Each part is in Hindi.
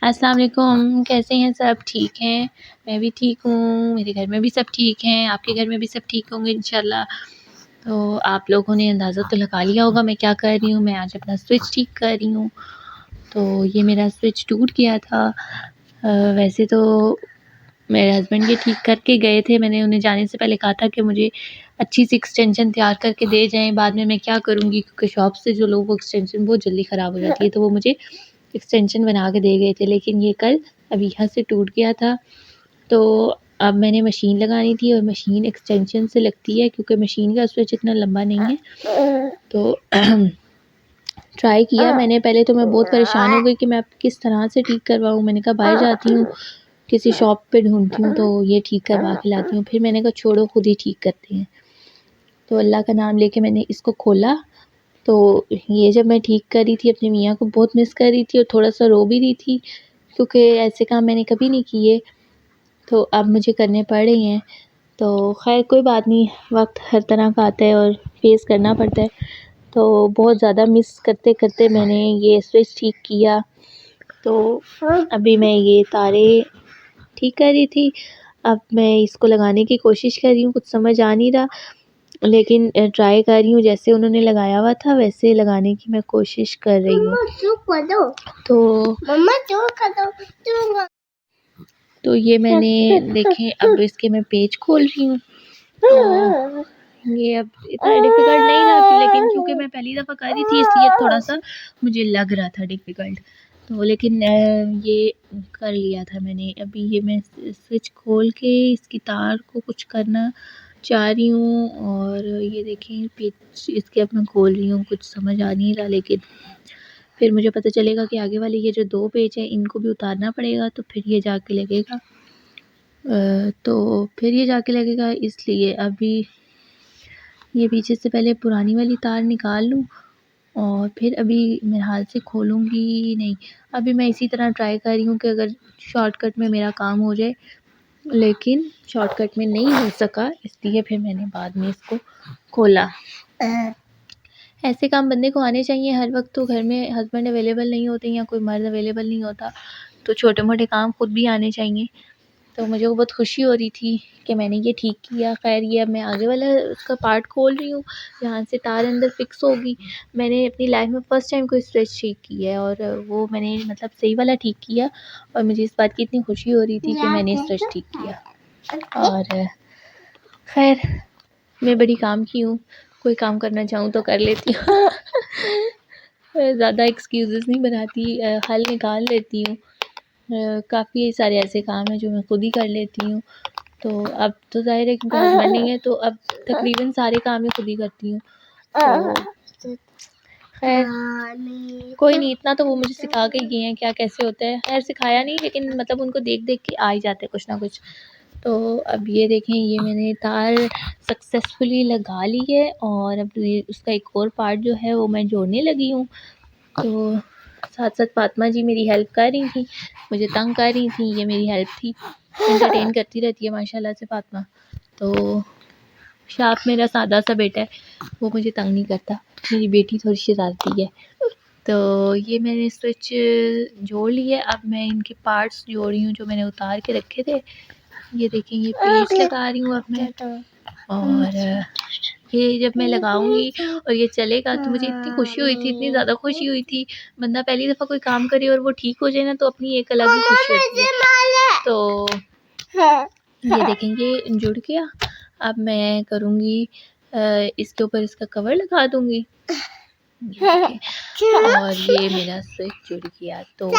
अस्सलाम वालेकुम, कैसे हैं सब? ठीक हैं? मैं भी ठीक हूँ, मेरे घर में भी सब ठीक हैं, आपके घर में भी सब ठीक होंगे इंशाल्लाह। तो आप लोगों ने अंदाज़ा तो लगा लिया होगा मैं क्या कर रही हूँ, मैं आज अपना स्विच ठीक कर रही हूँ। तो ये मेरा स्विच टूट गया था। वैसे तो मेरे हस्बैंड ये ठीक करके गए थे, मैंने उन्हें जाने से पहले कहा था कि मुझे अच्छी-सी एक्सटेंशन तैयार करके दे जाएँ, बाद में मैं क्या करूँगी क्योंकि शॉप से जो लो वो एक्सटेंशन बहुत जल्दी ख़राब हो जाती है, तो वो मुझे एक्सटेंशन बना के दे गए थे। लेकिन ये कल अभी यहाँ से टूट गया था, तो अब मैंने मशीन लगानी थी और मशीन एक्सटेंशन से लगती है क्योंकि मशीन का स्विच इतना लंबा नहीं है। तो ट्राई किया मैंने, पहले तो मैं बहुत परेशान हो गई कि मैं अब किस तरह से ठीक करवाऊँ। मैंने कहा बाहर जाती हूँ, किसी शॉप पे ढूँढती हूँ तो ये ठीक करवा के लाती हूँ। फिर मैंने कहा छोड़ो खुद ही ठीक करते हैं। तो अल्लाह का नाम लेके मैंने इसको खोला, तो ये जब मैं ठीक कर रही थी अपने मियाँ को बहुत मिस कर रही थी और थोड़ा-सा रो भी रही थी क्योंकि ऐसे काम मैंने कभी नहीं किए, तो अब मुझे करने पड़ रहे हैं। तो ख़ैर कोई बात नहीं, वक़्त हर तरह का आता है और फ़ेस करना पड़ता है। तो बहुत ज़्यादा मिस करते-करते मैंने ये स्विच ठीक किया। तो अभी मैं ये तारे ठीक कर रही थी, अब मैं इसको लगाने की कोशिश कर रही हूँ, कुछ समझ आ नहीं रहा, लेकिन ट्राई कर रही हूँ जैसे उन्होंने लगाया हुआ था वैसे लगाने की मैं कोशिश कर रही हूँ। तो ये मैंने देखें अब इसके मैं पेज खोल रही हूँ, तो ये अब इतना डिफ़िकल्ट नहीं रहा लेकिन क्योंकि मैं पहली दफ़ा कर रही थी इसलिए थोड़ा-सा मुझे लग रहा था डिफ़िकल्ट। तो लेकिन ये कर लिया था मैंने। अभी ये मैं स्विच खोल के इसकी तार को कुछ करना चाह रही हूँ और ये देखें पेज इसके अब मैं खोल रही हूँ, कुछ समझ आ नहीं रहा लेकिन फिर मुझे पता चलेगा कि आगे वाले ये जो 2 पेज हैं इनको भी उतारना पड़ेगा तो फिर ये जाके लगेगा। तो फिर ये जाके लगेगा इसलिए अभी ये पीछे से पहले पुरानी वाली तार निकाल लूँ और फिर अभी मेरे हाथ से खोलूँगी नहीं। अभी मैं इसी तरह ट्राई कर रही हूँ कि अगर शॉर्टकट में मेरा काम हो जाए, लेकिन शॉर्टकट में नहीं हो सका इसलिए फिर मैंने बाद में इसको खोला। ऐसे काम बंदे को आने चाहिए, हर वक़्त तो घर में हस्बैंड अवेलेबल नहीं होते या कोई मर्द अवेलेबल नहीं होता, तो छोटे-मोटे काम खुद भी आने चाहिए। तो मुझे वो बहुत खुशी हो रही थी कि मैंने ये ठीक किया। ख़ैर ये अब मैं आगे वाला उसका पार्ट खोल रही हूँ, जहाँ से तार अंदर फ़िक्स होगी। मैंने अपनी लाइफ़ में फ़र्स्ट टाइम कोई स्विच ठीक किया है और वो मैंने मतलब सही वाला ठीक किया और मुझे इस बात की इतनी खुशी हो रही थी कि मैंने स्विच ठीक किया। और ख़ैर मैं बड़ी काम की हूँ, कोई काम करना चाहूँ तो कर लेती हूँ। ज़्यादा एक्सक्यूज़ेज़ नहीं बनाती, हल निकाल लेती हूँ। काफ़ी सारे ऐसे काम हैं जो मैं खुद ही कर लेती हूँ। तो अब तो ज़ाहिर है क्योंकि हस्बैंड नहीं है तो अब तकरीबन सारे काम मैं खुद ही करती हूँ। तो खैर कोई नहीं, इतना तो वो मुझे सिखा के गए हैं क्या कैसे होता है। खैर सिखाया नहीं लेकिन मतलब उनको देख-देख के आ ही जाता है कुछ ना कुछ। तो अब ये देखें ये मैंने तार सक्सेसफुली लगा ली है और अब ये उसका एक और पार्ट जो है वो मैं जोड़ने लगी हूँ। तो साथ-साथ फातिमा जी मेरी हेल्प कर रही थी, मुझे तंग कर रही थी, ये मेरी हेल्प थी। एंटरटेन करती रहती है माशाल्लाह से फातिमा। तो शाप मेरा सादा-सा बेटा है, वो मुझे तंग नहीं करता। मेरी बेटी थोड़ी शरारती है। तो ये मैंने स्विच जोड़ ली है, अब मैं इनके पार्ट्स जोड़ रही हूँ जो मैंने उतार के रखे थे। ये देखिए ये पेच लगा रही हूँ अब मैं और ये जब मैं लगाऊंगी और ये चलेगा तो मुझे इतनी खुशी हुई थी, इतनी ज़्यादा खुशी हुई थी। बंदा पहली दफ़ा कोई काम करे और वो ठीक हो जाए ना तो अपनी एक अलग ही खुशी होती है। तो ये देखें ये जुड़ गया, अब मैं करूँगी इसके ऊपर इसका कवर लगा दूँगी। और ये मेरा स्विच जुड़ गया, तो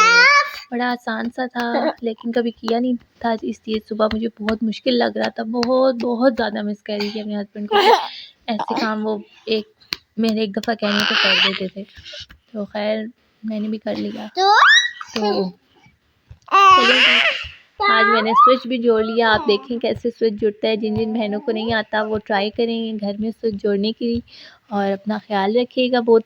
बड़ा आसान सा था लेकिन कभी किया नहीं था इसलिए सुबह मुझे बहुत मुश्किल लग रहा था, बहुत ज़्यादा मिस कर रही थी अपने हस्बैंड को। ऐसे काम वो मेरे एक दफ़ा कहने पे कर देते थे, तो खैर मैंने भी कर लिया। तो चलिए आज मैंने स्विच भी जोड़ लिया। आप देखें कैसे स्विच जुड़ता है, जिन जिन बहनों को नहीं आता वो ट्राई करें घर में स्विच जोड़ने की और अपना ख्याल रखिएगा बहुत।